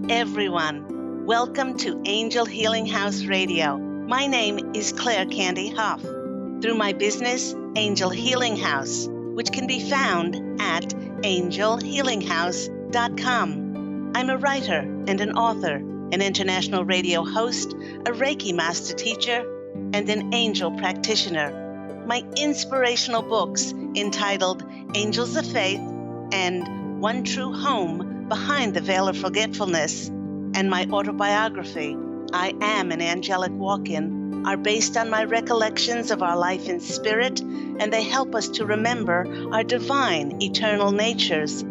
everyone. Welcome to Angel Healing House Radio. My name is Claire Candy Hough. Through my business, Angel Healing House, which can be found at angelhealinghouse.com. I'm a writer and an author, an international radio host, a Reiki master teacher, and an angel practitioner. My inspirational books entitled Angels of Faith and One True Home Behind the Veil of Forgetfulness, and my autobiography, I Am an Angelic Walk-In, are based on my recollections of our life in spirit, and they help us to remember our divine, eternal natures.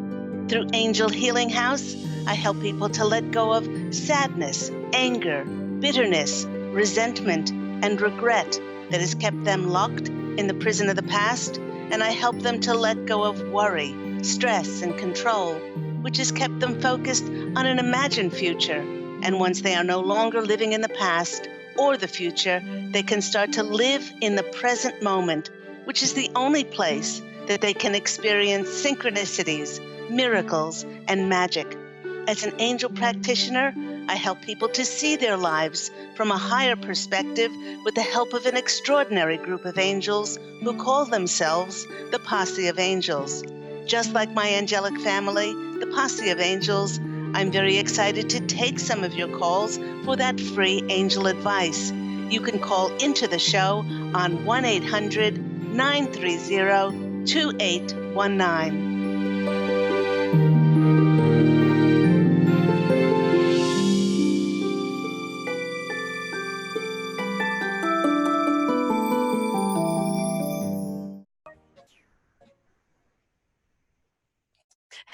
Through Angel Healing House, I help people to let go of sadness, anger, bitterness, resentment, and regret that has kept them locked in the prison of the past, and I help them to let go of worry, stress, and control, which has kept them focused on an imagined future. And once they are no longer living in the past or the future, they can start to live in the present moment, which is the only place that they can experience synchronicities, miracles, and magic. As an angel practitioner, I help people to see their lives from a higher perspective with the help of an extraordinary group of angels who call themselves the Posse of Angels. Just like my angelic family, the Posse of Angels, I'm very excited to take some of your calls for that free angel advice. You can call into the show on 1-800-930-2819.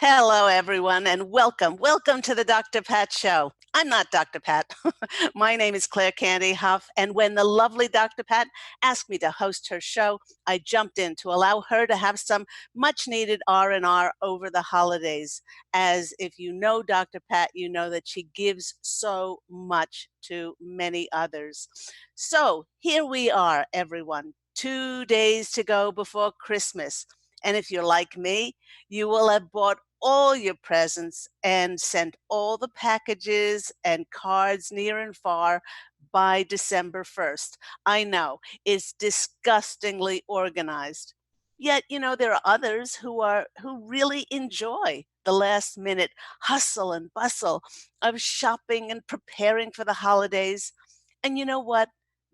Hello, everyone, and welcome. Welcome to the Dr. Pat Show. I'm not Dr. Pat. My name is Claire Candy Hough, and when the lovely Dr. Pat asked me to host her show, I jumped in to allow her to have some much-needed R&R over the holidays. As if you know Dr. Pat, you know that she gives so much to many others. So here we are, everyone. 2 days to go before Christmas. And if you're like me, you will have bought all your presents and sent all the packages and cards near and far by December 1st. I know, it's disgustingly organized. Yet, there are others who really enjoy the last minute hustle and bustle of shopping and preparing for the holidays. And you know what?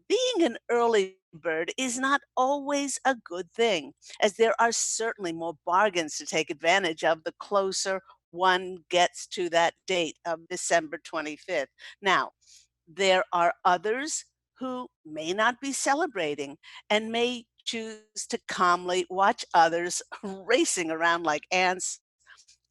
Being an early bird is not always a good thing, as there are certainly more bargains to take advantage of the closer one gets to that date of December 25th. Now, there are others who may not be celebrating and may choose to calmly watch others racing around like ants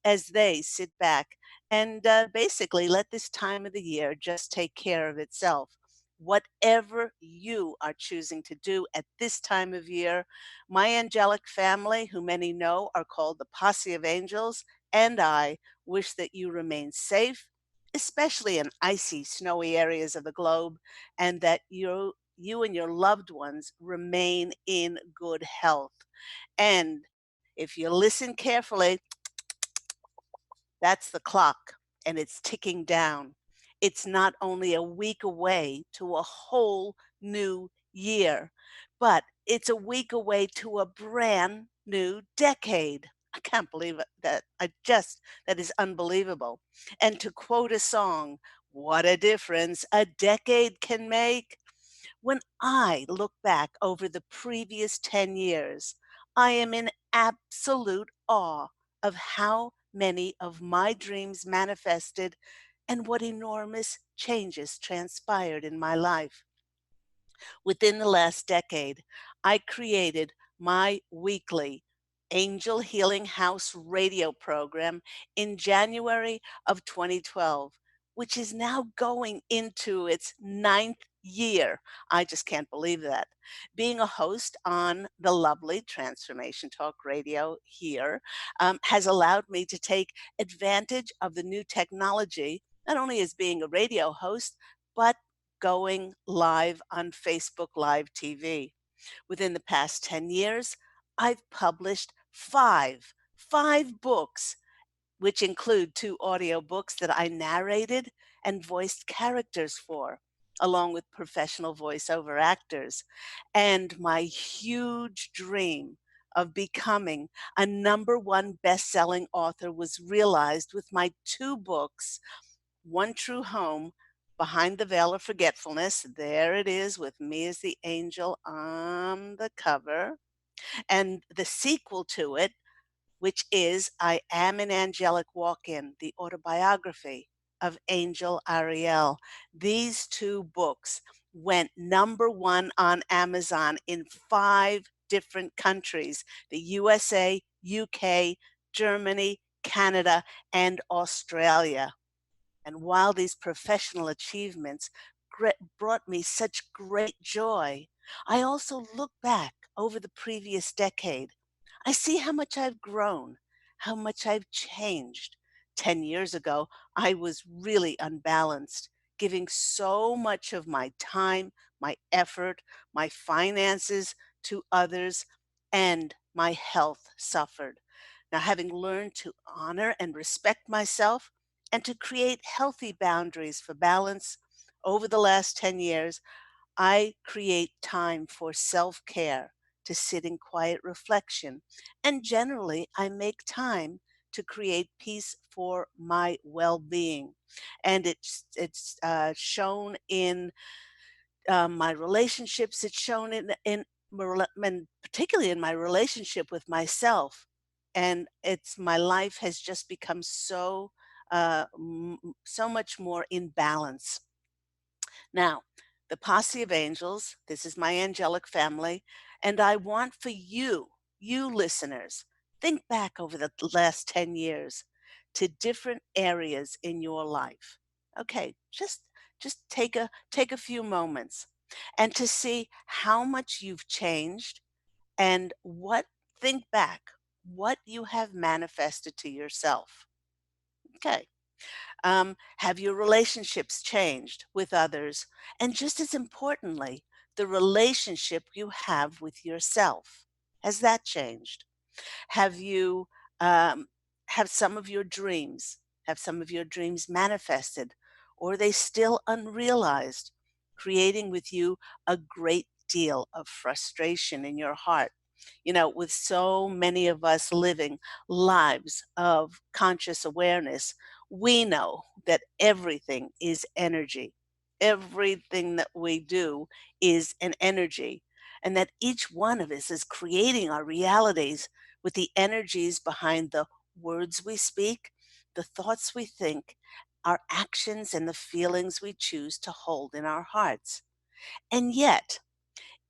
as they sit back and basically let this time of the year just take care of itself. Whatever you are choosing to do at this time of year, my angelic family, who many know are called the Posse of Angels, and I wish that you remain safe, especially in icy, snowy areas of the globe, and that you and your loved ones remain in good health. And if you listen carefully, that's the clock, and it's ticking down. It's not only a week away to a whole new year, but it's a week away to a brand new decade. I can't believe it. That is unbelievable. And to quote a song, what a difference a decade can make. When I look back over the previous 10 years, I am in absolute awe of how many of my dreams manifested and what enormous changes transpired in my life. Within the last decade, I created my weekly Angel Healing House radio program in January of 2012, which is now going into its ninth year. I just can't believe that. Being a host on the lovely Transformation Talk Radio here has allowed me to take advantage of the new technology, not only as being a radio host, but going live on Facebook Live TV. Within the past 10 years, I've published five books, which include 2 audiobooks that I narrated and voiced characters for, along with professional voiceover actors. And my huge dream of becoming a #1 best-selling author was realized with my 2 books, One True Home, Behind the Veil of Forgetfulness. There it is with me as the angel on the cover. And the sequel to it, which is I Am an Angelic Walk-In, the autobiography of Angel Ariel. These 2 books went #1 on Amazon in 5 different countries: the USA, UK, Germany, Canada, and Australia. And while these professional achievements brought me such great joy, I also look back over the previous decade. I see how much I've grown, how much I've changed. 10 years ago, I was really unbalanced, giving so much of my time, my effort, my finances to others, and my health suffered. Now, having learned to honor and respect myself and to create healthy boundaries for balance over the last 10 years, I create time for self care, to sit in quiet reflection, and generally, I make time to create peace for my well being. And it's shown in my relationships, it's shown and particularly in my relationship with myself. And it's my life has just become so much more in balance. Now, the Posse of Angels, this is my angelic family, and I want for you listeners, think back over the last 10 years to different areas in your life. Okay, just take a few moments and to see how much you've changed and what think back what you have manifested to yourself. Okay. Have your relationships changed with others? And just as importantly, the relationship you have with yourself. Has that changed? Have you um, have some of your dreams, have some of your dreams manifested, or are they still unrealized, creating with you a great deal of frustration in your heart? With so many of us living lives of conscious awareness, we know that everything is energy. Everything that we do is an energy, and that each one of us is creating our realities with the energies behind the words we speak, the thoughts we think, our actions, and the feelings we choose to hold in our hearts. And yet,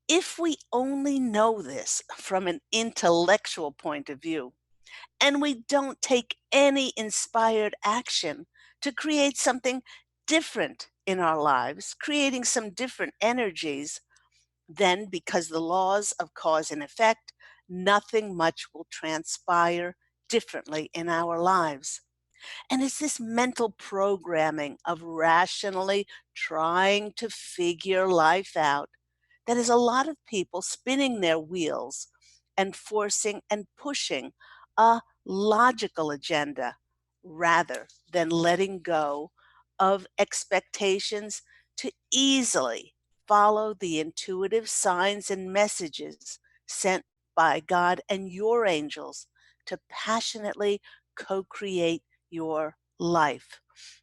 if we only know this from an intellectual point of view, and we don't take any inspired action to create something different in our lives, creating some different energies, then because the laws of cause and effect, nothing much will transpire differently in our lives. And it's this mental programming of rationally trying to figure life out that is a lot of people spinning their wheels and forcing and pushing a logical agenda rather than letting go of expectations to easily follow the intuitive signs and messages sent by God and your angels to passionately co create your life.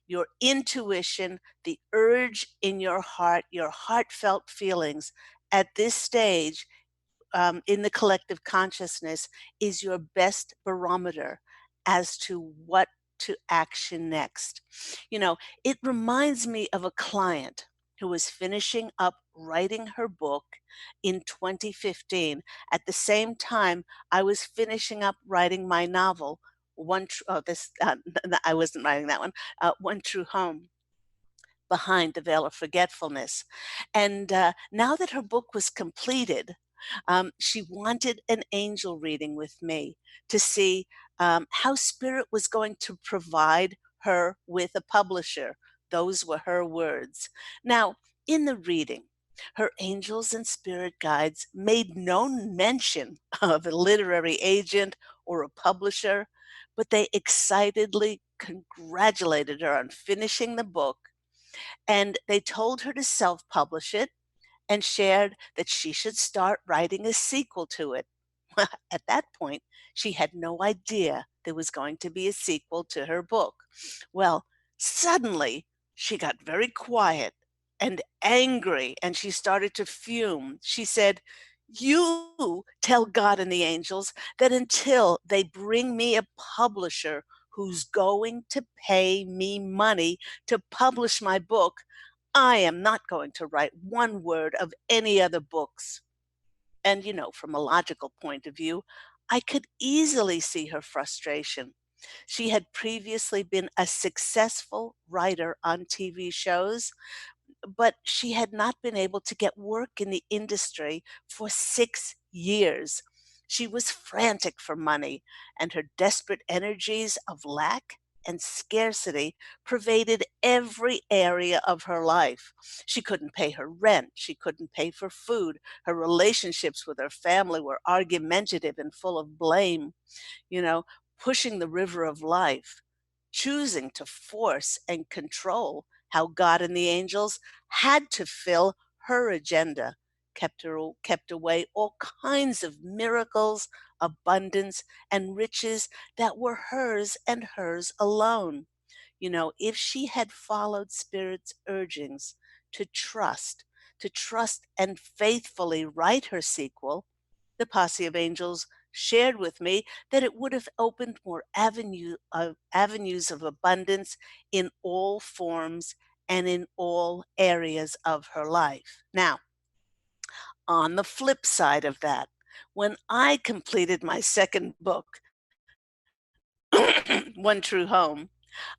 Your intuition, the urge in your heart, your heartfelt feelings at this stage in the collective consciousness is your best barometer as to what to action next. You know, it reminds me of a client who was finishing up writing her book in 2015. At the same time, I was finishing up writing my novel. I wasn't writing that one. One True Home, Behind the Veil of Forgetfulness. And now that her book was completed, she wanted an angel reading with me to see how Spirit was going to provide her with a publisher. Those were her words. Now, in the reading, her angels and spirit guides made no mention of a literary agent or a publisher, but they excitedly congratulated her on finishing the book, and they told her to self-publish it and shared that she should start writing a sequel to it. At that point, she had no idea there was going to be a sequel to her book. Well, suddenly she got very quiet and angry and she started to fume. She said, "You tell God and the angels that until they bring me a publisher who's going to pay me money to publish my book, I am not going to write one word of any other books." And, from a logical point of view, I could easily see her frustration. She had previously been a successful writer on TV shows, but she had not been able to get work in the industry for 6 years. She was frantic for money, and her desperate energies of lack and scarcity pervaded every area of her life. She couldn't pay her rent. She couldn't pay for food. Her relationships with her family were argumentative and full of blame, you know, pushing the river of life, choosing to force and control how God and the angels had to fill her agenda, kept away all kinds of miracles, abundance, and riches that were hers and hers alone. If she had followed Spirit's urgings to trust, to trust and faithfully write her sequel, the Posse of Angels shared with me that it would have opened more avenues of abundance in all forms and in all areas of her life. Now, on the flip side of that, when I completed my second book, One True Home,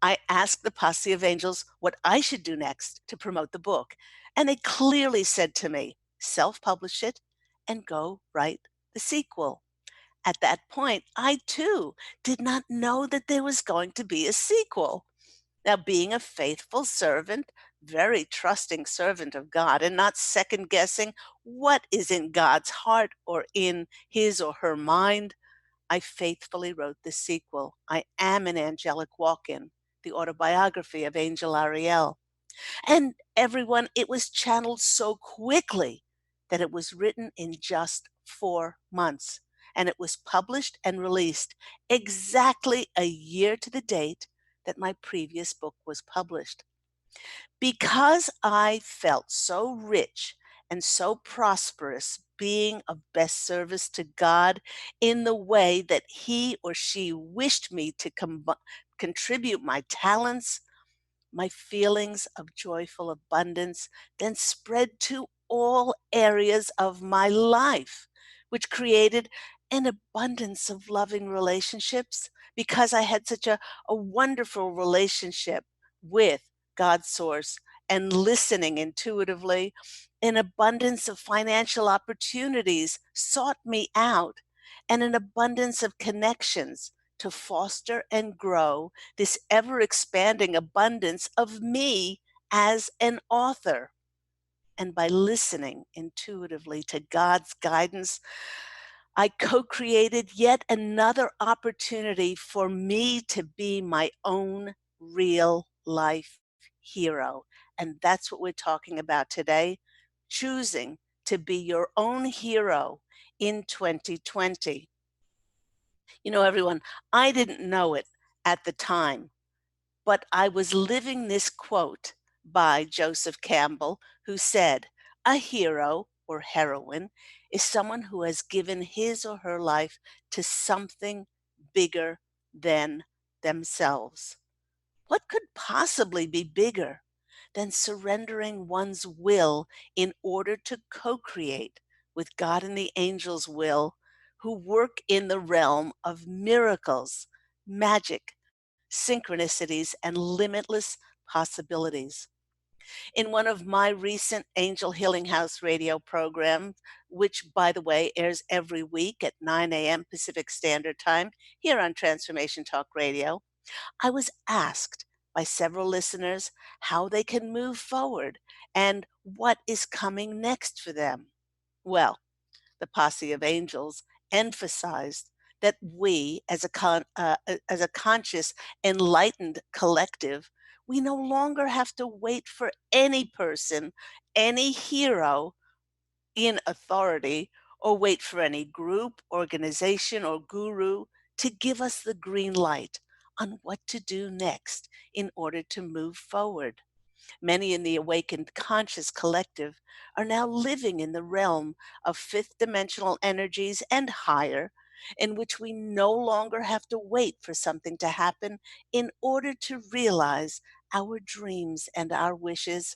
I asked the Posse of Angels what I should do next to promote the book, and they clearly said to me, self publish it and go write the sequel. At that point, I too did not know that there was going to be a sequel. Now, being a faithful servant, very trusting servant of God, and not second guessing what is in God's heart or in his or her mind, I faithfully wrote the sequel. I Am an Angelic Walk-In, the autobiography of Angel Ariel. And everyone, it was channeled so quickly that it was written in just 4 months. And it was published and released exactly a year to the date that my previous book was published. Because I felt so rich and so prosperous being of best service to God in the way that he or she wished me to contribute my talents, my feelings of joyful abundance then spread to all areas of my life, which created an abundance of loving relationships because I had such a wonderful relationship with God's source and listening intuitively. An abundance of financial opportunities sought me out, and an abundance of connections to foster and grow this ever expanding abundance of me as an author. And by listening intuitively to God's guidance, I co created yet another opportunity for me to be my own real life hero. And that's what we're talking about today, choosing to be your own hero in 2020. Everyone, I didn't know it at the time, but I was living this quote by Joseph Campbell, who said, "A hero or heroine is someone who has given his or her life to something bigger than themselves." What could possibly be bigger than surrendering one's will in order to co create with God and the angels' will, who work in the realm of miracles, magic, synchronicities, and limitless possibilities? In one of my recent Angel Healing House radio programs, which, by the way, airs every week at 9 a.m. Pacific Standard Time here on Transformation Talk Radio, I was asked by several listeners how they can move forward and what is coming next for them. Well, the Posse of Angels emphasized that we, as a conscious, enlightened collective, we no longer have to wait for any person, any hero in authority, or wait for any group, organization, or guru to give us the green light on what to do next in order to move forward. Many in the awakened conscious collective are now living in the realm of fifth dimensional energies and higher, in which we no longer have to wait for something to happen in order to realize our dreams and our wishes.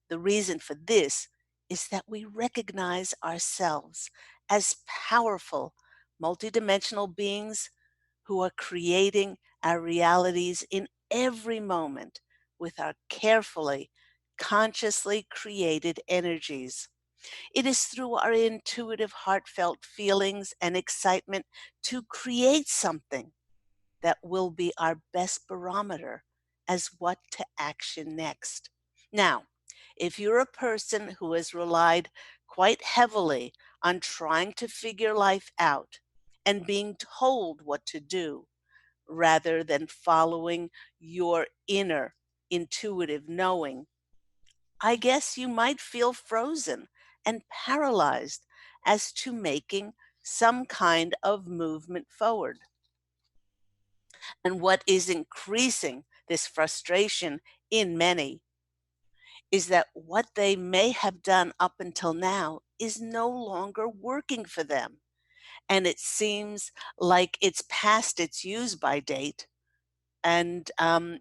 The reason for this is that we recognize ourselves as powerful, multidimensional beings who are creating our realities in every moment with our carefully, consciously created energies. It is through our intuitive, heartfelt feelings and excitement to create something that will be our best barometer as what to action next. Now, if you're a person who has relied quite heavily on trying to figure life out and being told what to do rather than following your inner intuitive knowing, I guess you might feel frozen and paralyzed as to making some kind of movement forward. And what is increasing this frustration in many is that what they may have done up until now is no longer working for them. And it seems like it's past its use by date. And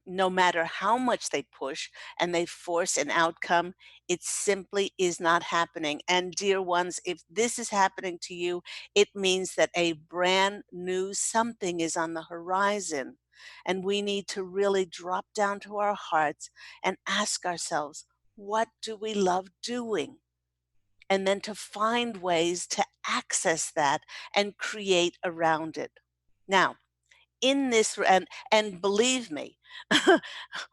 no matter how much they push and they force an outcome, it simply is not happening. And, dear ones, if this is happening to you, it means that a brand new something is on the horizon. And we need to really drop down to our hearts and ask ourselves, what do we love doing? And then to find ways to access that and create around it. Now, in this and believe me,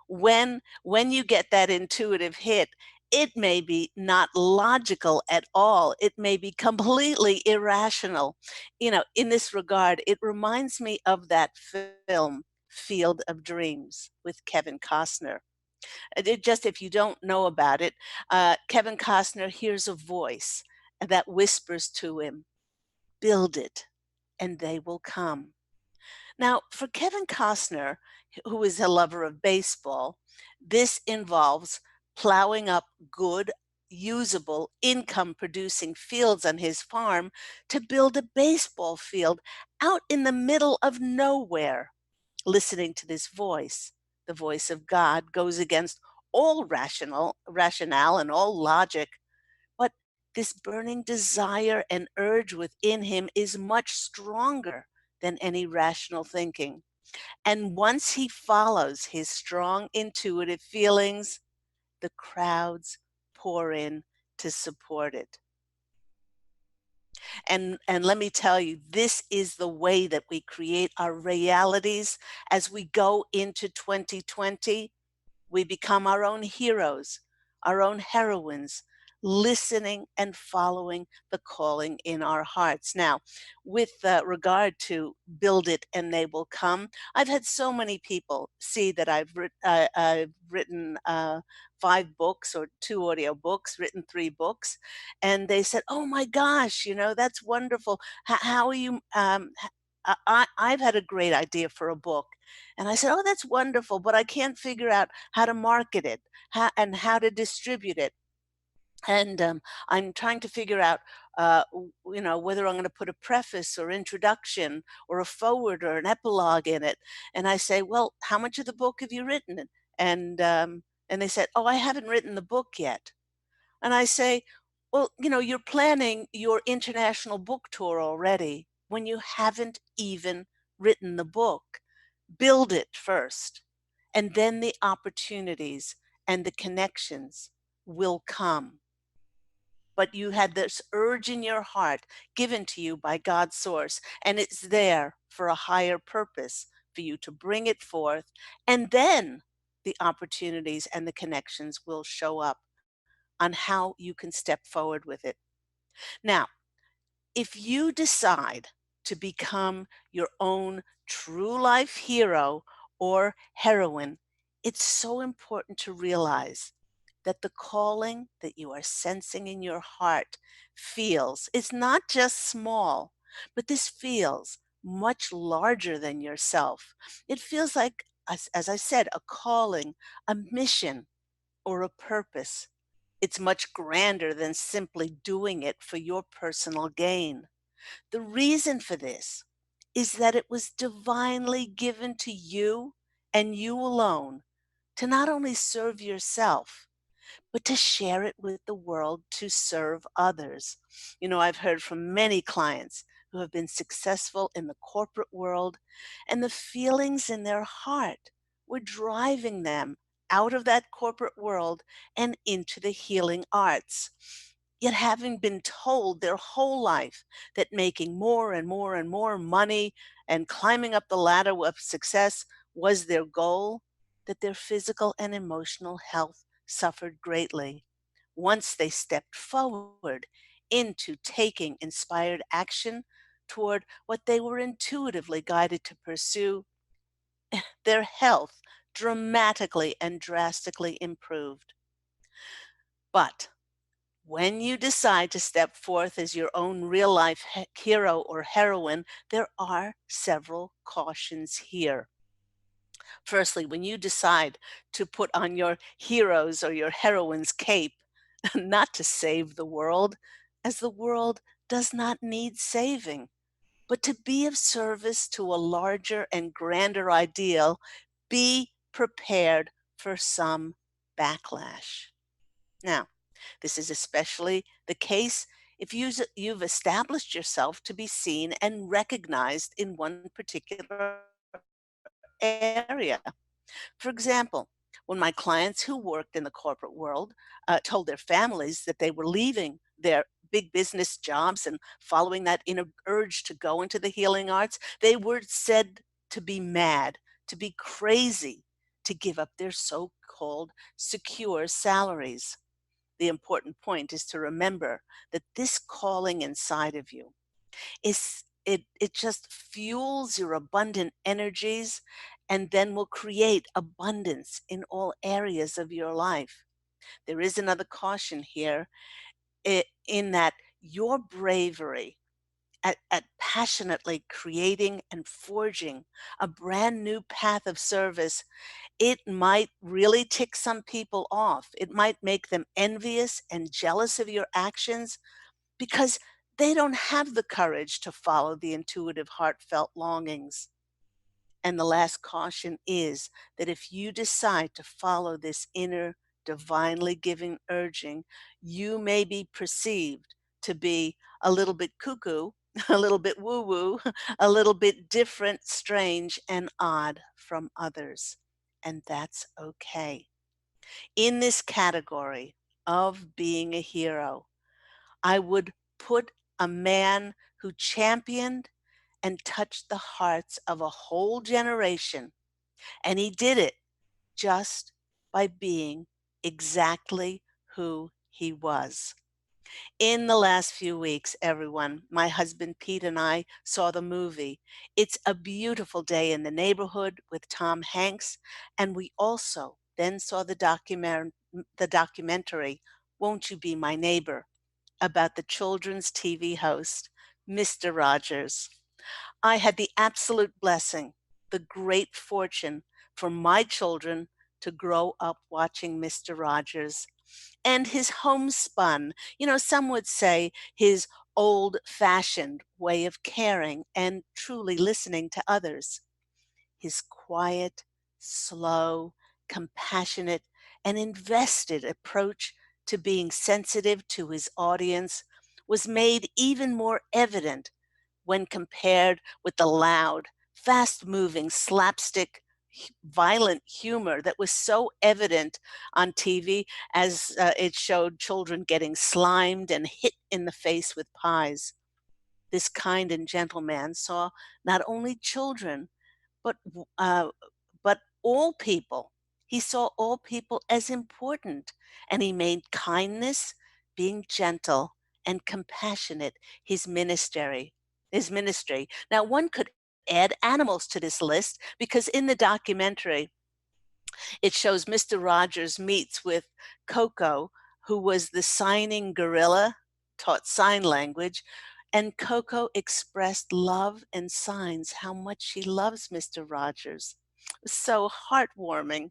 when you get that intuitive hit, it may be not logical at all, it may be completely irrational. In this regard, it reminds me of that film Field of Dreams with Kevin Costner. Just if you don't know about it, Kevin Costner hears a voice that whispers to him, build it and they will come. Now, for Kevin Costner, who is a lover of baseball, this involves plowing up good, usable, income producing fields on his farm to build a baseball field out in the middle of nowhere. Listening to this voice, the voice of God, goes against all rationale and all logic, but this burning desire and urge within him is much stronger than any rational thinking. And once he follows his strong intuitive feelings, the crowds pour in to support it. And let me tell you, this is the way that we create our realities as we go into 2020. We become our own heroes, our own heroines, listening and following the calling in our hearts. Now, with regard to build it and they will come, I've had so many people see that I've written 5 books or 2 audio books, written 3 books, and they said, "Oh my gosh, that's wonderful. How are you?" I've had a great idea for a book. And I said, "Oh, that's wonderful, but I can't figure out how to market it and how to distribute it. And I'm trying to figure out, whether I'm going to put a preface or introduction or a forward or an epilogue in it." And I say, "Well, how much of the book have you written?" And they said, "Oh, I haven't written the book yet." And I say, "Well, you're planning your international book tour already when you haven't even written the book. Build it first, and then the opportunities and the connections will come. But you had this urge in your heart given to you by God's source, and it's there for a higher purpose for you to bring it forth, and then the opportunities and the connections will show up on how you can step forward with it." Now, if you decide to become your own true life hero or heroine, it's so important to realize that the calling that you are sensing in your heart feels is not just small, but this feels much larger than yourself. It feels like, as I said, a calling, a mission, or a purpose. It's much grander than simply doing it for your personal gain. The reason for this is that it was divinely given to you and you alone to not only serve yourself, but to share it with the world to serve others. You know, I've heard from many clients who have been successful in the corporate world, and the feelings in their heart were driving them out of that corporate world and into the healing arts. Yet, having been told their whole life that making more and more and more money and climbing up the ladder of success was their goal, that their physical and emotional health suffered greatly. Once they stepped forward into taking inspired action toward what they were intuitively guided to pursue, their health dramatically and drastically improved. But when you decide to step forth as your own real life hero or heroine, there are several cautions here. Firstly, when you decide to put on your hero's or your heroine's cape, not to save the world, as the world does not need saving, but to be of service to a larger and grander ideal, be prepared for some backlash. Now, this is especially the case if you've established yourself to be seen and recognized in one particular area. For example, when my clients who worked in the corporate world told their families that they were leaving their big business jobs and following that inner urge to go into the healing arts, they were said to be mad, to be crazy, to give up their so called secure salaries. The important point is to remember that this calling inside of you it just fuels your abundant energies and then will create abundance in all areas of your life. There is another caution here in that your bravery at passionately creating and forging a brand new path of service, it might really tick some people off. It might make them envious and jealous of your actions because they don't have the courage to follow the intuitive, heartfelt longings. And the last caution is that if you decide to follow this inner, divinely given urging, you may be perceived to be a little bit cuckoo, a little bit woo woo, a little bit different, strange, and odd from others. And that's okay. In this category of being a hero, I would put a man who championed and touched the hearts of a whole generation. And he did it just by being exactly who he was. In the last few weeks, everyone, my husband Pete and I saw the movie. It's a beautiful day in the neighborhood with Tom Hanks. And we also then saw the documentary, Won't You Be My Neighbor, about the children's TV host, Mr. Rogers. I had the absolute blessing, the great fortune for my children to grow up watching Mr. Rogers and his homespun, some would say his old fashioned way of caring and truly listening to others. His quiet, slow, compassionate, and invested approach to being sensitive to his audience was made even more evident when compared with the loud, fast moving, slapstick, violent humor that was so evident on TV as it showed children getting slimed and hit in the face with pies. This kind and gentle man saw not only children, but but all people. He saw all people as important, and he made kindness, being gentle and compassionate his ministry. his ministry. Now, one could add animals to this list because in the documentary, it shows Mr. Rogers meets with Coco, who was the signing gorilla, taught sign language, and Coco expressed love and signs how much she loves Mr. Rogers. It was so heartwarming.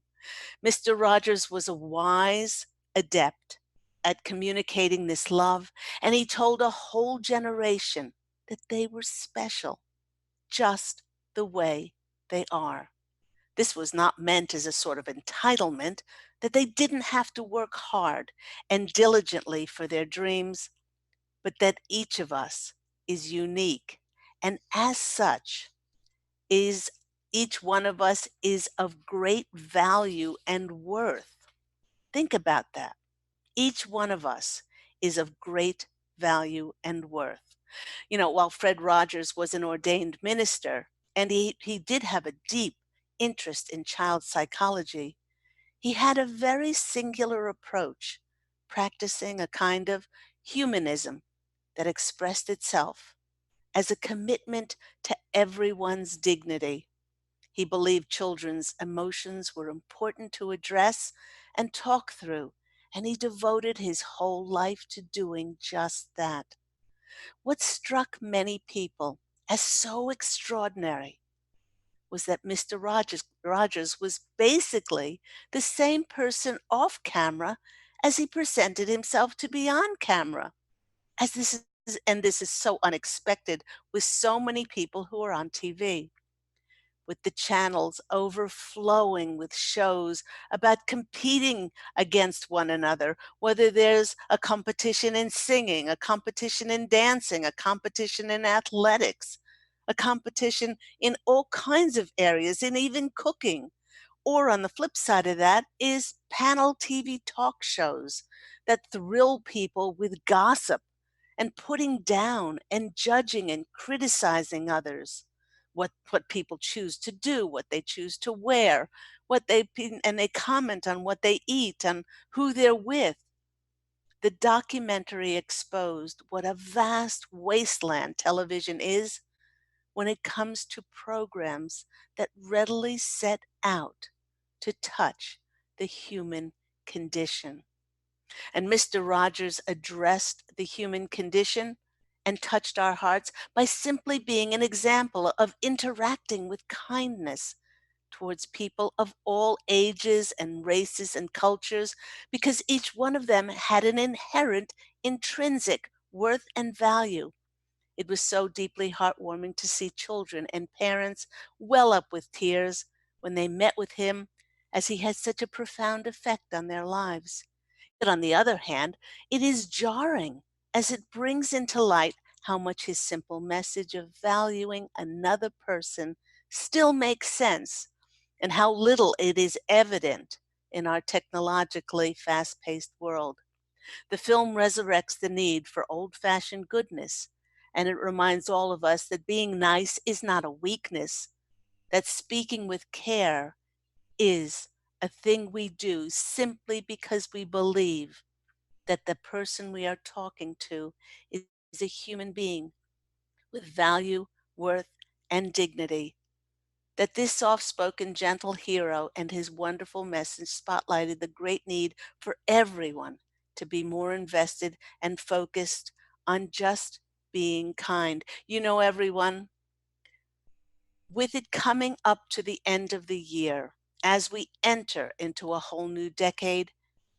Mr. Rogers was a wise adept at communicating this love, and he told a whole generation that they were special, just the way they are. This was not meant as a sort of entitlement, that they didn't have to work hard and diligently for their dreams, but that each of us is unique. And as such, is each one of us is of great value and worth. Think about that. Each one of us is of great value and worth. You know, while Fred Rogers was an ordained minister, and he did have a deep interest in child psychology, he had a very singular approach, practicing a kind of humanism that expressed itself as a commitment to everyone's dignity. He believed children's emotions were important to address and talk through, and he devoted his whole life to doing just that. What struck many people as so extraordinary was that Mr. Rogers was basically the same person off camera as he presented himself to be on camera. As this is so unexpected with so many people who are on TV, with the channels overflowing with shows about competing against one another, whether there's a competition in singing, a competition in dancing, a competition in athletics, a competition in all kinds of areas, and even cooking. Or on the flip side of that is panel TV talk shows that thrill people with gossip and putting down and judging and criticizing others, what people choose to do, what they choose to wear, and they comment on what they eat and who they're with. The documentary exposed what a vast wasteland television is when it comes to programs that readily set out to touch the human condition. And Mr. Rogers addressed the human condition and touched our hearts by simply being an example of interacting with kindness towards people of all ages and races and cultures, because each one of them had an inherent intrinsic worth and value. It was so deeply heartwarming to see children and parents well up with tears when they met with him, as he had such a profound effect on their lives. But on the other hand, it is jarring as it brings into light how much his simple message of valuing another person still makes sense, and how little it is evident in our technologically fast paced world. The film resurrects the need for old fashioned goodness, and it reminds all of us that being nice is not a weakness, that speaking with care is a thing we do simply because we believe that the person we are talking to is a human being with value, worth, and dignity. That this soft spoken, gentle hero and his wonderful message spotlighted the great need for everyone to be more invested and focused on just being kind. You know, everyone, with it coming up to the end of the year, as we enter into a whole new decade,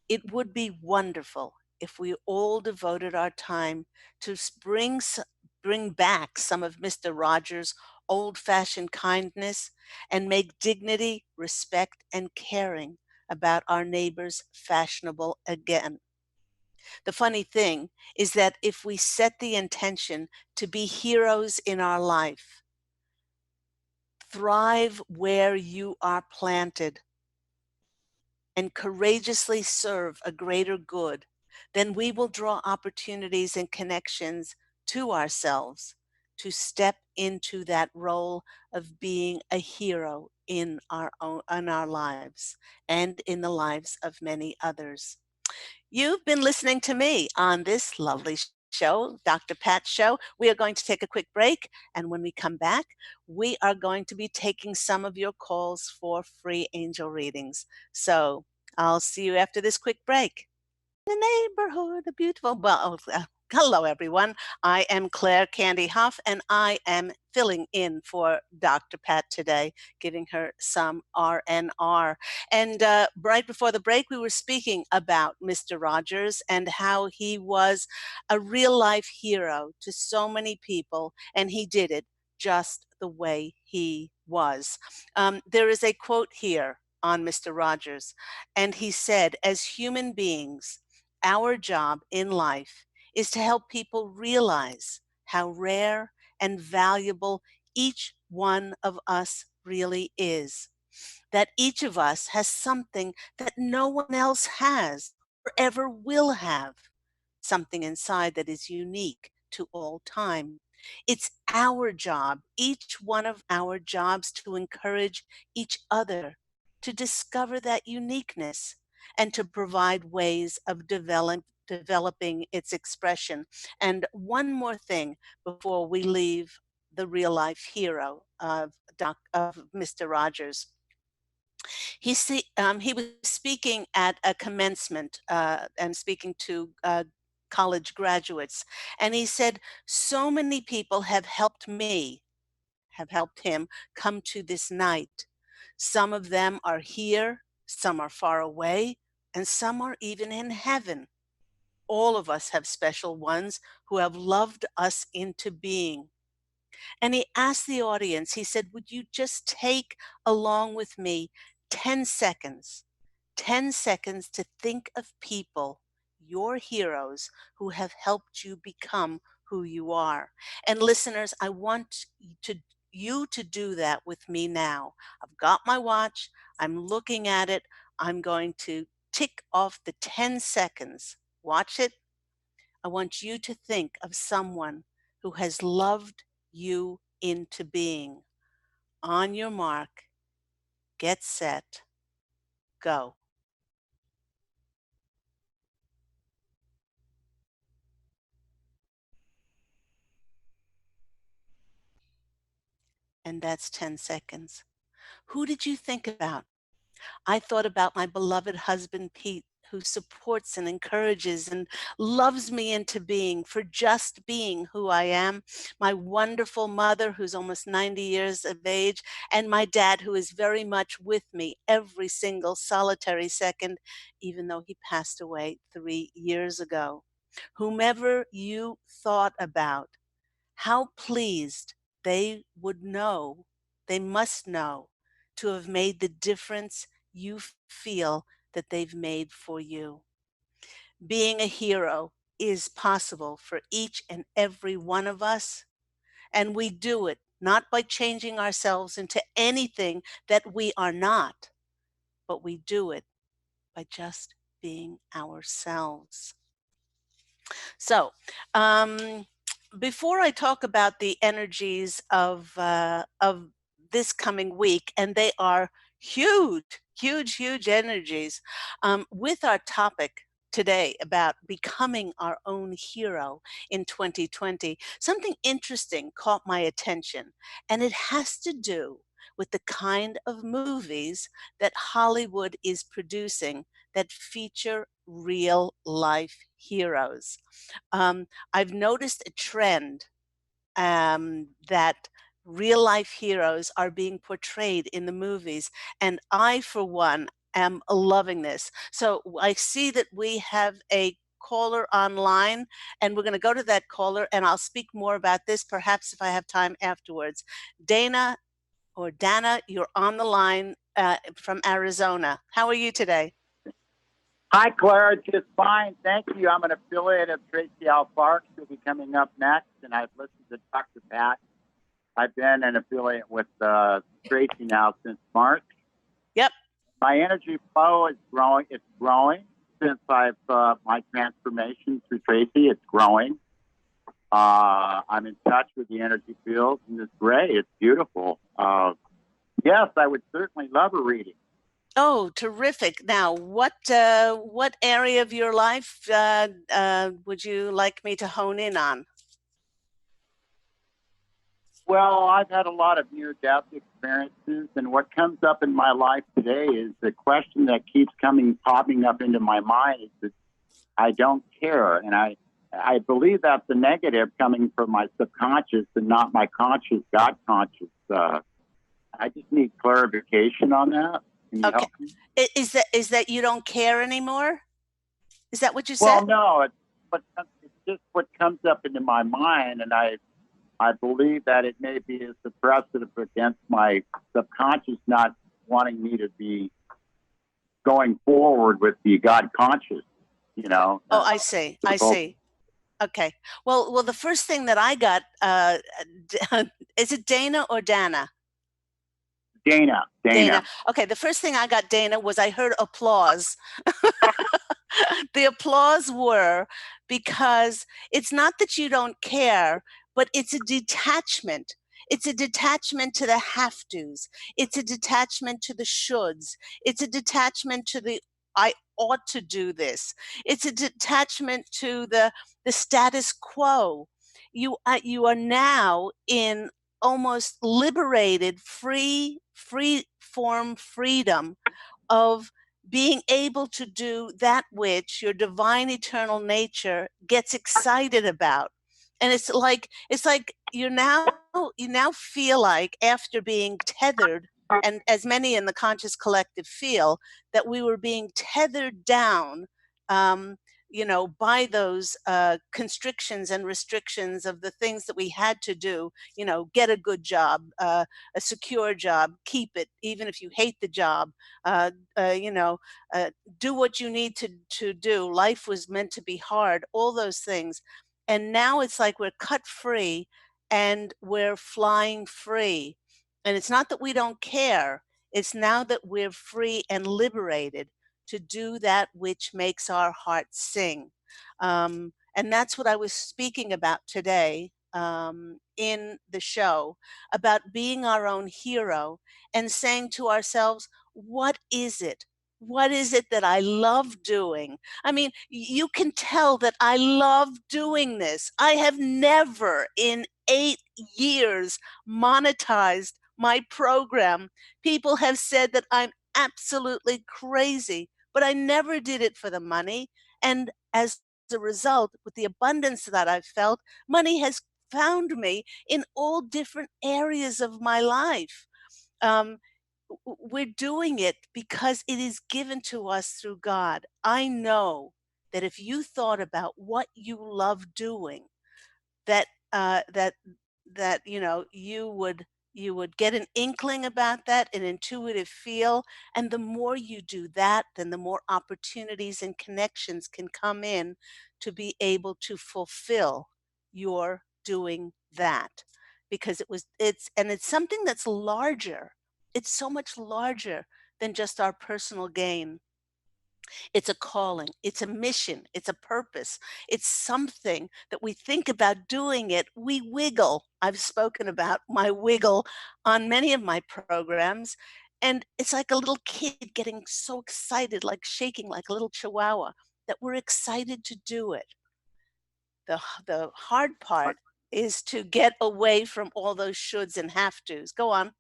it would be wonderful if we all devoted our time to bring back some of Mr. Rogers' old-fashioned kindness and make dignity, respect, and caring about our neighbors fashionable again. The funny thing is that if we set the intention to be heroes in our life, thrive where you are planted, and courageously serve a greater good, then we will draw opportunities and connections to ourselves to step into that role of being a hero in our lives and in the lives of many others. You've been listening to me on this lovely show, Dr. Pat's show. We are going to take a quick break, and when we come back, we are going to be taking some of your calls for free angel readings. So I'll see you after this quick break. The neighborhood, a beautiful, hello everyone. I am Claire Candy Hough, and I am filling in for Dr. Pat today, giving her some RNR. And right before the break, we were speaking about Mr. Rogers and how he was a real life hero to so many people, and he did it just the way he was. There is a quote here on Mr. Rogers, and he said, as human beings, our job in life is to help people realize how rare and valuable each one of us really is. That each of us has something that no one else has or ever will have, something inside that is unique to all time. It's our job, each one of our jobs, to encourage each other to discover that uniqueness and to provide ways of developing its expression. And one more thing before we leave the real life hero of Mr. Rogers. He was speaking at a commencement and speaking to college graduates. And he said, so many people have helped me, have helped him come to this night. Some of them are here, some are far away, and some are even in heaven. All of us have special ones who have loved us into being. And he asked the audience, he said, would you just take along with me 10 seconds, 10 seconds to think of people, your heroes, who have helped you become who you are. And listeners, I want you to do that with me now. I've got my watch, I'm looking at it, I'm going to tick off the 10 seconds. Watch it. I want you to think of someone who has loved you into being. On your mark, get set, go. And that's 10 seconds. Who did you think about? I thought about my beloved husband, Pete, who supports and encourages and loves me into being for just being who I am. My wonderful mother, who's almost 90 years of age, and my dad, who is very much with me every single solitary second, even though he passed away 3 years ago. Whomever you thought about, how pleased they would know, they must know, to have made the difference you feel that they've made for you. Being a hero is possible for each and every one of us, and we do it not by changing ourselves into anything that we are not, but we do it by just being ourselves. So, before I talk about the energies of this coming week, and they are huge, huge, huge energies, with our topic today about becoming our own hero in 2020, something interesting caught my attention, and it has to do with the kind of movies that Hollywood is producing that feature real life heroes. I've noticed a trend that real life heroes are being portrayed in the movies, and I, for one, am loving this. So I see that we have a caller online, and we're going to go to that caller, and I'll speak more about this perhaps if I have time afterwards. Dana or Dana, you're on the line from Arizona. How are you today? Hi, Claire. Just fine. Thank you. I'm an affiliate of Tracy L. Parks. She'll be coming up next, and I've listened to Dr. Pat. I've been an affiliate with Tracy now since March. Yep. My energy flow is growing. It's growing since I've my transformation through Tracy. It's growing. I'm in touch with the energy field, and it's great. It's beautiful. Yes, I would certainly love a reading. Oh, terrific. Now, what area of your life would you like me to hone in on? Well, I've had a lot of near-death experiences, and what comes up in my life today is the question that keeps popping up into my mind is that I don't care, and I believe that's a negative coming from my subconscious and not my conscious, God conscious. I just need clarification on that. Can you Okay. help me? Is that you don't care anymore? Is that what you said? Well, no, it's just what comes up into my mind, and I believe that it may be a suppressive against my subconscious not wanting me to be going forward with the God conscious, you know. Oh, I see. I Both see. Okay. Well, the first thing that I got, is it Dana or Dana? Dana. Dana. Okay, the first thing I got, Dana, was I heard applause. The applause were because it's not that you don't care, but it's a detachment. It's a detachment to the have tos. It's a detachment to the shoulds. It's a detachment to the I ought to do this. It's a detachment to the status quo. You are now in almost liberated, free form freedom of being able to do that which your divine eternal nature gets excited about. And it's like you now feel like, after being tethered, and as many in the conscious collective feel, that we were being tethered down, um, by those constrictions and restrictions of the things that we had to do. Get a good job, a secure job, keep it even if you hate the job. uh, uh, you know, uh, do what you need to do. Life was meant to be hard, all those things. And now it's like we're cut free and we're flying free. And it's not that we don't care, it's now that we're free and liberated to do that which makes our hearts sing. And that's what I was speaking about today, in the show, about being our own hero and saying to ourselves, what is it? What is it that I love doing? I mean, you can tell that I love doing this. I have never in 8 years monetized my program. People have said that I'm absolutely crazy, but I never did it for the money. And as a result, with the abundance that I've felt, money has found me in all different areas of my life. Um, we're doing it because it is given to us through God. I know that if you thought about what you love doing, that that you would get an inkling about that, an intuitive feel. And the more you do that, then the more opportunities and connections can come in to be able to fulfill your doing that, because it's something that's larger. It's so much larger than just our personal gain. It's a calling, it's a mission, it's a purpose. It's something that we think about doing it, we wiggle. I've spoken about my wiggle on many of my programs. And it's like a little kid getting so excited, like shaking like a little chihuahua, that we're excited to do it. The hard part is to get away from all those shoulds and have tos. Go on.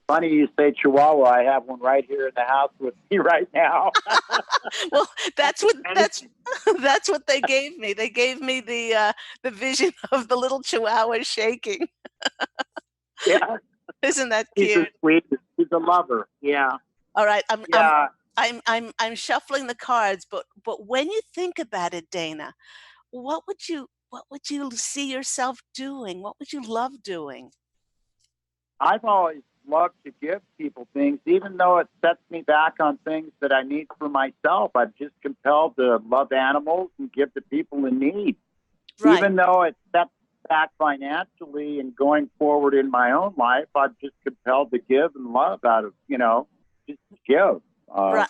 Funny you say Chihuahua. I have one right here in the house with me right now. Well, that's what And that's that's what they gave me. They gave me the vision of the little chihuahua shaking. yeah, Isn't that he's a cute? sweet. He's a lover. Yeah, All right, I'm I'm yeah. I'm I'm I'm shuffling the cards, but when you think about it, Dana, what would you see yourself doing? What would you love doing? I've always loved to give people things, even though it sets me back on things that I need for myself. I'm just compelled to love animals and give to people in need, Right. even though it sets me back financially and going forward in my own life. I'm just compelled to give and love out of just give. Uh, Right.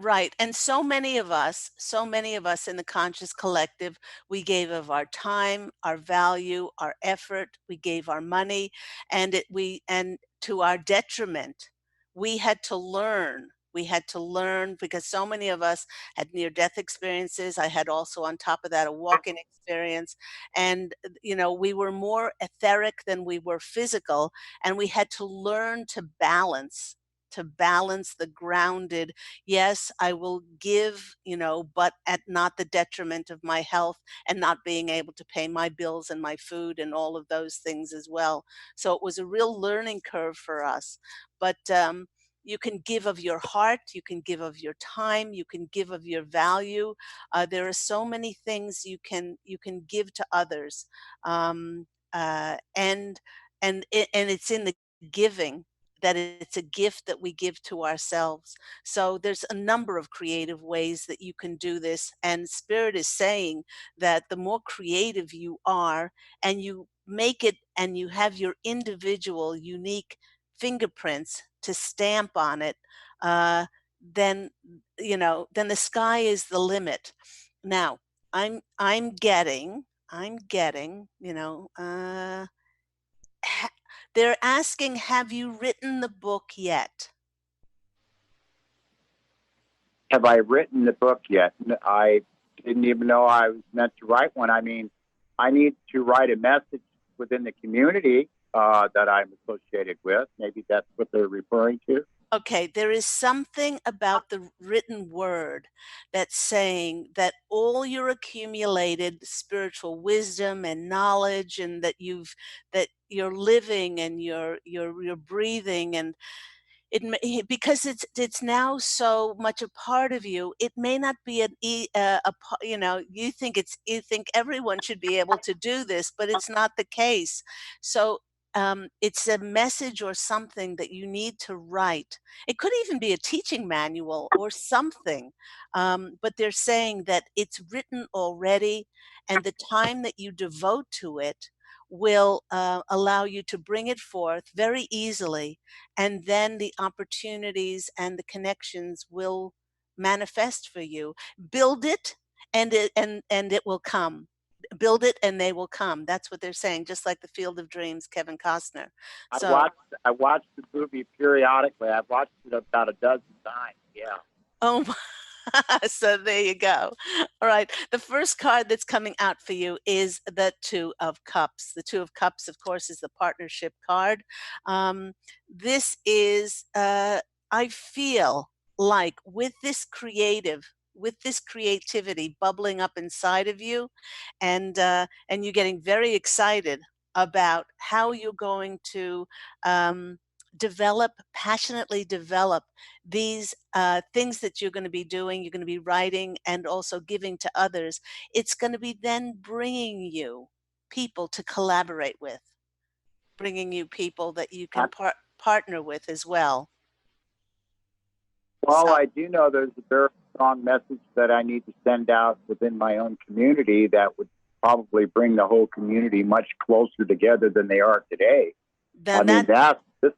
Right. And so many of us in the conscious collective, we gave of our time, our value, our effort, we gave our money, and to our detriment, we had to learn. We had to learn because so many of us had near-death experiences. I had also, on top of that, a walk-in experience. And, we were more etheric than we were physical. And we had to learn to balance the grounded, yes, I will give, but at not the detriment of my health and not being able to pay my bills and my food and all of those things as well. So it was a real learning curve for us. But you can give of your heart, you can give of your time, you can give of your value. There are so many things you can give to others, and and it's in the giving that it's a gift that we give to ourselves. So there's a number of creative ways that you can do this, and Spirit is saying that the more creative you are, and you make it, and you have your individual, unique fingerprints to stamp on it, uh, then then the sky is the limit. Now, I'm getting, ha- they're asking, have you written the book yet? Have I written the book yet? I didn't even know I was meant to write one. I mean, I need to write a message within the community that I'm associated with. Maybe that's what they're referring to. Okay, there is something about the written word that's saying that all your accumulated spiritual wisdom and knowledge, and that you're living, and you're breathing, and because it's now so much a part of you. It may not be you think everyone should be able to do this, but it's not the case. So it's a message or something that you need to write. It could even be a teaching manual or something, but they're saying that it's written already, and the time that you devote to it will allow you to bring it forth very easily, and then the opportunities and the connections will manifest for you. Build it, and it will come. Build it and they will come. That's what they're saying, just like the Field of Dreams, Kevin Costner. I So, watched I watched the movie periodically. I've watched it about a dozen times. Yeah. oh my. So there you go. All right. The first card that's coming out for you is the Two of Cups. The Two of Cups, of course, is the partnership card. This is, I feel like with this creativity bubbling up inside of you, and you getting very excited about how you're going to passionately develop these things that you're going to be doing, you're going to be writing and also giving to others. It's going to be then bringing you people to collaborate with, bringing you people that you can partner with as well. Well, So I do know there's a very strong message that I need to send out within my own community that would probably bring the whole community much closer together than they are today. I then mean, that, this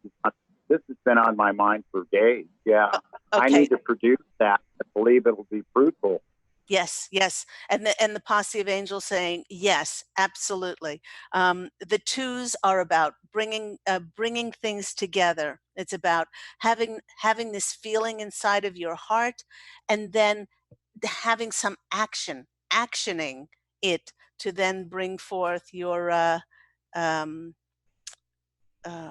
has been on my mind for days. Yeah, I okay. need to produce that. I believe it'll be fruitful. Yes, yes, and the Posse of Angels saying yes, absolutely. The twos are about bringing things together. It's about having this feeling inside of your heart, and then having some actioning it to then bring forth your um,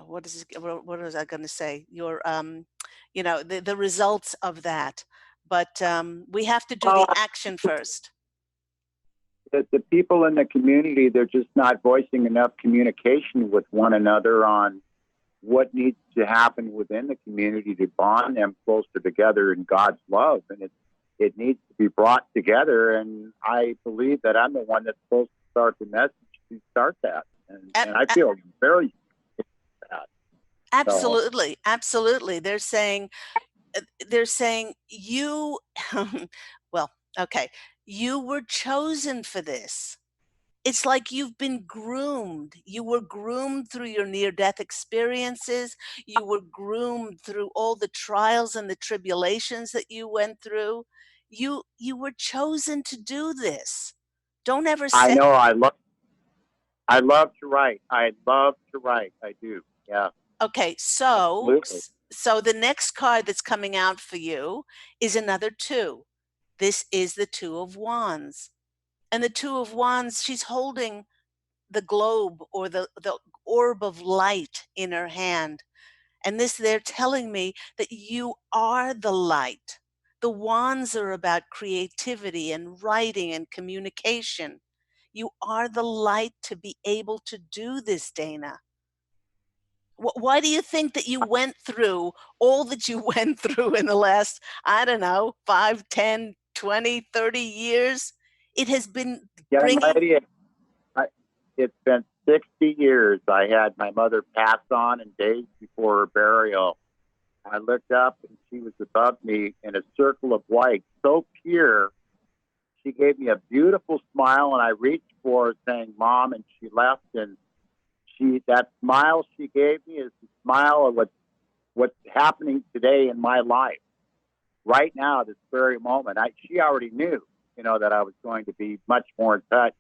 what is what was I going to say? Your the results of that. But we have to do Well, the action first. the people in the community, they're just not voicing enough communication with one another on what needs to happen within the community to bond them closer together in God's love. And it needs to be brought together. And I believe that I'm the one that's supposed to start the message to start that. And I feel very that. So Absolutely, absolutely. They're saying you, well, okay, you were chosen for this. It's like you've been groomed. You were groomed through your near-death experiences. You were groomed through all the trials and the tribulations that you went through. You were chosen to do this. Don't ever I say, know I love to write. I love to write. I do. Yeah, okay, so absolutely. So the next card that's coming out for you is another two. This is the Two of Wands. And the Two of Wands, she's holding the globe or the orb of light in her hand. And this, they're telling me that you are the light. The wands are about creativity and writing and communication. You are the light to be able to do this, Dana. Why do you think that you went through all that you went through in the last, I don't know, 5, 10, 20, 30 years? It has been Young bringing. lady, it's been 60 years. I had my mother pass on, and days before her burial, I looked up and she was above me in a circle of light, so pure. She gave me a beautiful smile, and I reached for her saying, "Mom," and she left. And that smile she gave me is the smile of what's happening today in my life. Right now, this very moment, she already knew, that I was going to be much more in touch,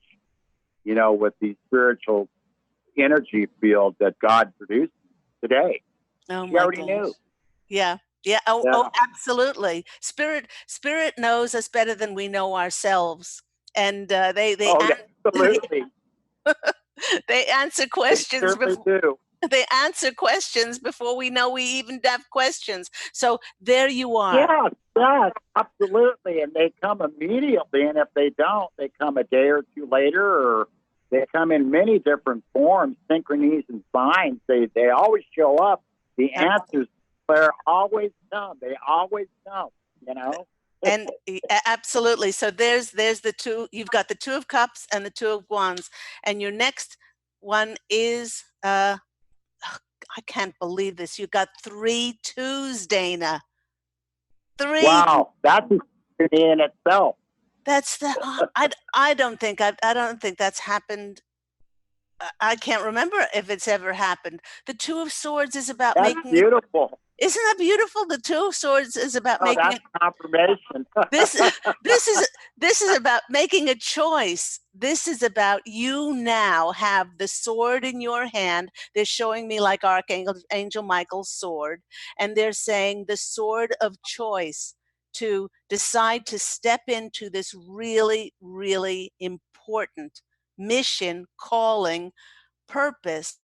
with the spiritual energy field that God produced today. Oh She my already gosh. knew. Yeah. Yeah. Oh, Yeah. oh, absolutely. Spirit knows us better than we know ourselves. And Oh, absolutely. they answer They questions certainly before do. they answer questions before we know we even have questions. So there you are. Yes, yes, absolutely. And they come immediately. And if they don't, they come a day or two later, or they come in many different forms, synchronies and signs. They always show up. The answers, Claire, always come. They always come, And absolutely. So there's the two. You've got the Two of Cups and the Two of Wands, and your next one is I can't believe this. You got 3 twos, Dana. 3. Wow, that's in itself. That's the. I don't think I don't think that's happened. I can't remember if it's ever happened. The Two of Swords is about That's making. beautiful. Isn't that beautiful? The Two of Swords is about Oh, making that's confirmation. this this is about making a choice. This is about you now have the sword in your hand. They're showing me like Archangel Michael's sword, and they're saying the sword of choice to decide to step into this really, really important mission, calling, purpose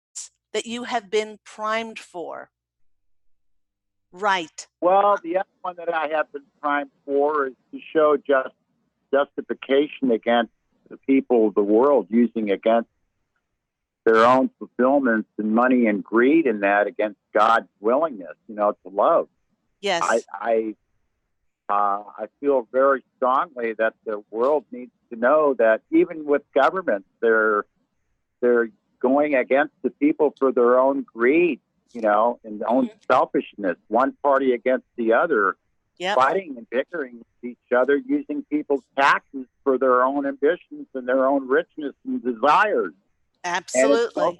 that you have been primed for. Right. Well, the other one that I have been primed for is to show justification against the people of the world, using against their own fulfillments and money and greed, and that against God's willingness, to love. Yes. I feel very strongly that the world needs to know that even with governments, they're going against the people for their own greed, and their own selfishness. One party against the other, fighting and bickering with each other, using people's taxes for their own ambitions and their own richness and desires. Absolutely. And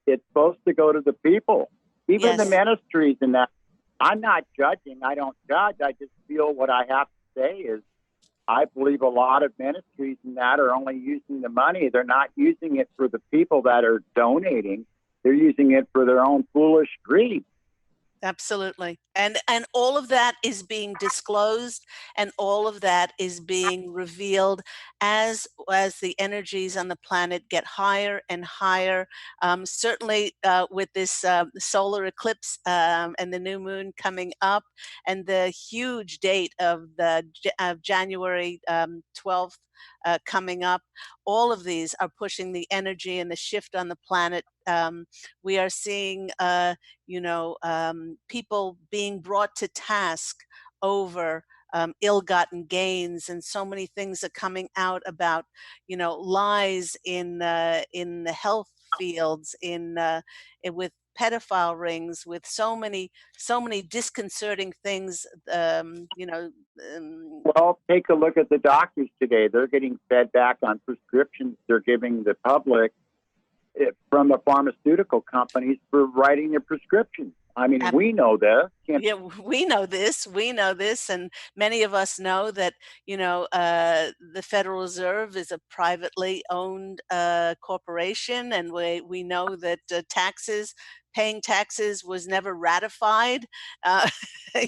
it's supposed to go to the people, even the ministries. And that, I'm not judging. I don't judge. I just feel what I have to say is, I believe a lot of ministries and that are only using the money. They're not using it for the people that are donating. They're using it for their own foolish greed. Absolutely. And all of that is being disclosed, and all of that is being revealed as the energies on the planet get higher and higher. Certainly with this solar eclipse and the new moon coming up, and the huge date of January 12th coming up, all of these are pushing the energy and the shift on the planet. We are seeing people being brought to task over ill-gotten gains, and so many things are coming out about lies in the health fields, with pedophile rings, with so many disconcerting things. Well, take a look at the doctors today. They're getting fed back on prescriptions they're giving the public from the pharmaceutical companies for writing their prescriptions. I mean, we know this. Yeah, we know this. We know this, and many of us know that the Federal Reserve is a privately owned corporation, and we know that taxes paying taxes was never ratified.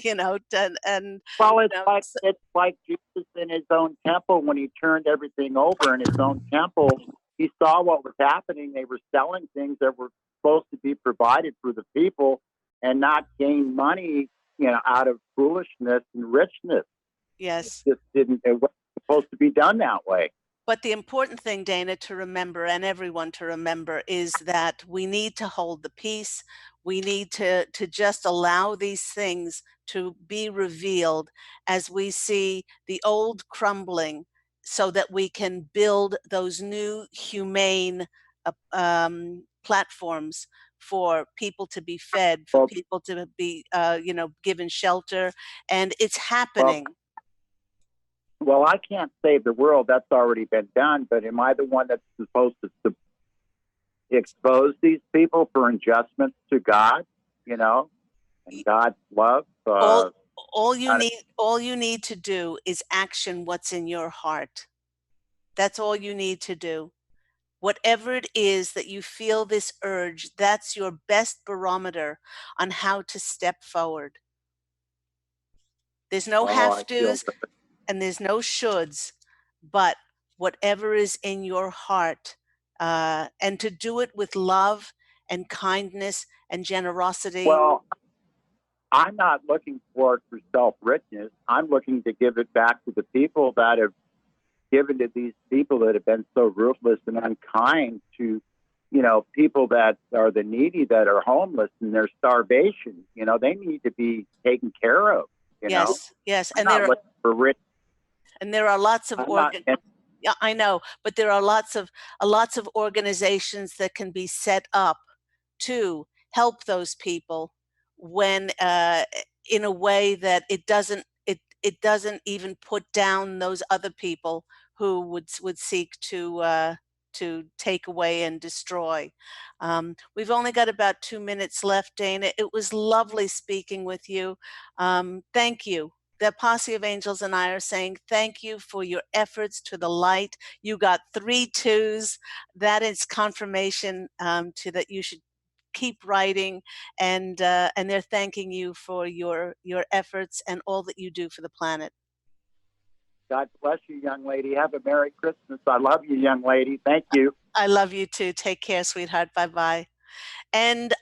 You know, and Well, you know, it's like Jesus in his own temple when he turned everything over in his own temple. He saw what was happening. They were selling things that were supposed to be provided for the people and not gain money, out of foolishness and richness. It yes. just didn't. It wasn't supposed to be done that way. But the important thing, Dana, to remember, and everyone to remember, is that we need to hold the peace. We need to just allow these things to be revealed as we see the old crumbling, so that we can build those new humane platforms for people to be fed, for Well, people to be, given shelter. And it's well, happening. well, I can't save the world. That's already been done. But am I the one that's supposed to expose these people for injustice to God? And God's love. all all you need to do is action what's in your heart. That's all you need to do. Whatever it is that you feel this urge, that's your best barometer on how to step forward. There's no Oh, I have feel to's and there's no shoulds, but whatever is in your heart, and to do it with love and kindness and generosity. well. I'm not looking for it for self richness. I'm looking to give it back to the people that have given to these people that have been so ruthless and unkind to, people that are the needy, that are homeless and their starvation. They need to be taken care of. Yes, yes, I'm not looking for rich. and there are lots of I'm not. Yeah, I know, but there are lots of organizations that can be set up to help those people when, in a way that it doesn't even put down those other people who would seek to take away and destroy. We've only got about 2 minutes left, Dana. It was lovely speaking with you. Thank you. The Posse of Angels and I are saying thank you for your efforts to the light. You got 3 twos. That is confirmation, to that you should keep writing, and they're thanking you for your efforts and all that you do for the planet. God bless you, young lady. Have a Merry Christmas. I love you, young lady. Thank you. I love you too. Take care, sweetheart. Bye bye. And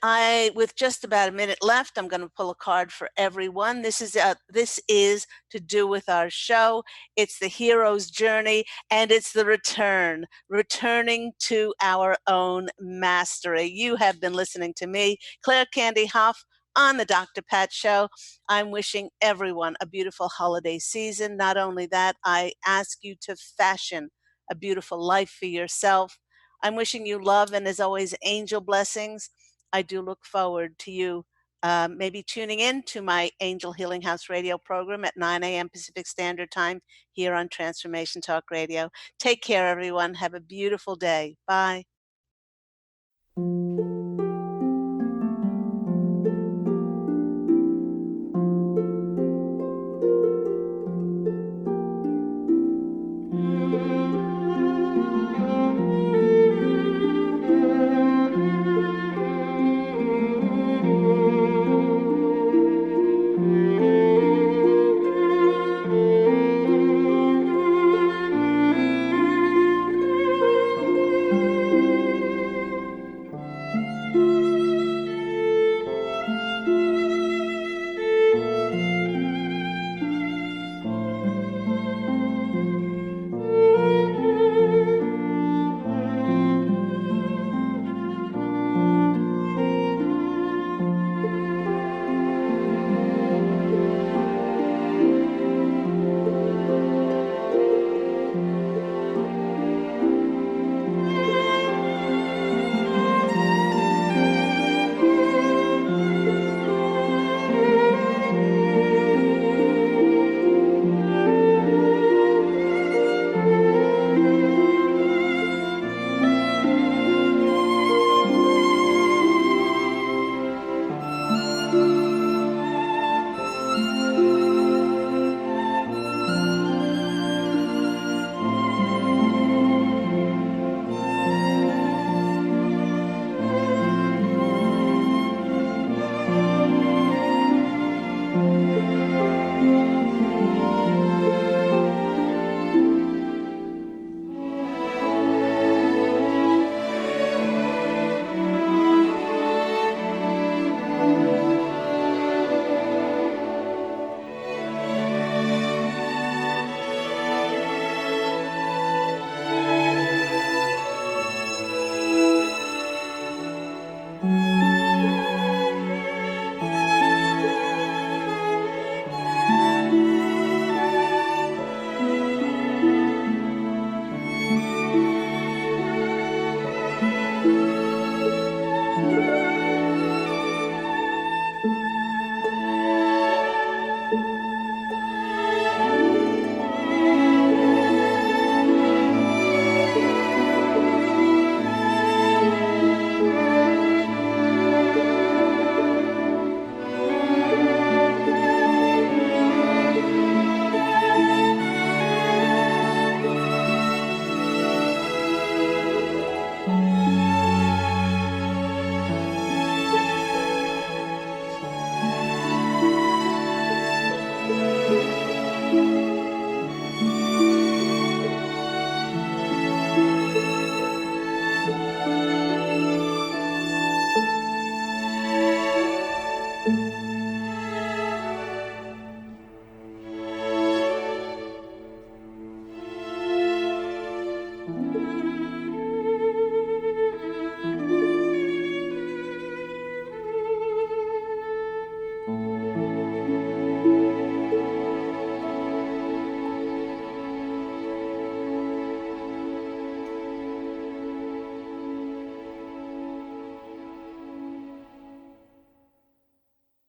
with just about a minute left, I'm going to pull a card for everyone. This is to do with our show. It's the hero's journey, and it's the returning to our own mastery. You have been listening to me, Claire Candy Hough, on the Dr. Pat Show. I'm wishing everyone a beautiful holiday season. Not only that, I ask you to fashion a beautiful life for yourself. I'm wishing you love and, as always, angel blessings. I do look forward to you maybe tuning in to my Angel Healing House radio program at 9 a.m. Pacific Standard Time here on Transformation Talk Radio. Take care, everyone. Have a beautiful day. Bye.